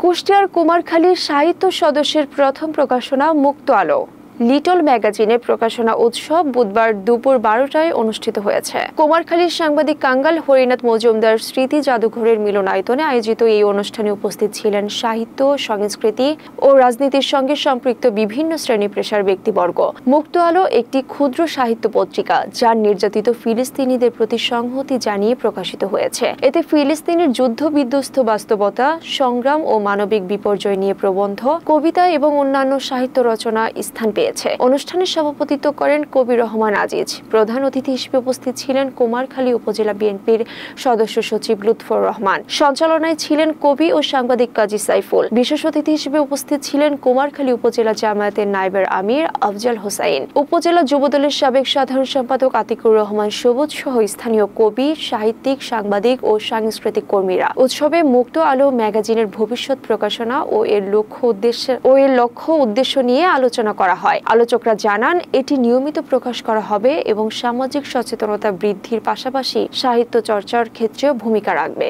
কুষ্টিয়ার কুমারখালীর সাহিত্য সদস্যের প্রথম প্রকাশনা মুক্ত আলো লিটল ম্যাগাজিনে প্রকাশনা উৎসব বুধবার দুপুর 12টায় অনুষ্ঠিত হয়েছে। কুমারখালীর সাংবাদিক কাঙ্গাল হরিনাথ মজুমদার স্মৃতি জাদুঘরের মিলনায়তনে আয়োজিত এই অনুষ্ঠানে উপস্থিত ছিলেন সাহিত্য, সংস্কৃতি ও রাজনীতির সঙ্গে সম্পৃক্ত বিভিন্ন শ্রেণী পেশার ব্যক্তিবর্গ। মুক্ত আলো একটি ক্ষুদ্র সাহিত্য পত্রিকা যা নির্যাতিত ফিলিস্তিনিদের প্রতি সংহতি জানিয়ে প্রকাশিত হয়েছে। এতে ফিলিস্তিনের যুদ্ধ বিধ্বস্ত বাস্তবতা, সংগ্রাম ও মানবিক বিপর্যয় নিয়ে প্রবন্ধ, কবিতা এবং অন্যান্য সাহিত্য রচনা স্থান পেয়েছে। অনুষ্ঠানে সভাপতিত্ব করেন কবি রহমান আজিজ। প্রধান অতিথি হিসেবে উপস্থিত ছিলেন কুমারখালী উপজেলা বিএনপির সদস্য সচিব লুৎফর রহমান। সঞ্চালনায় ছিলেন কবি ও সাংবাদিক কাজী সাইফুল। বিশেষ অতিথি হিসেবে উপস্থিত ছিলেন কুমারখালী উপজেলা জামায়াতের নায়েবের আমির আফজাল হোসাইন, উপজেলা যুবদলের সাবেক সাধারণ সম্পাদক আতিকুর রহমান সবুজ সহ স্থানীয় কবি, সাহিত্যিক, সাংবাদিক ও সাংস্কৃতিক কর্মীরা। উৎসবে মুক্ত আলো ম্যাগাজিনের ভবিষ্যৎ প্রকাশনা ও এর লক্ষ্য উদ্দেশ্য নিয়ে আলোচনা করা হয়। আলোচকরা জানান, এটি নিয়মিত প্রকাশ করা হবে এবং সামাজিক সচেতনতা বৃদ্ধির পাশাপাশি সাহিত্য চর্চার ক্ষেত্রেও ভূমিকা রাখবে।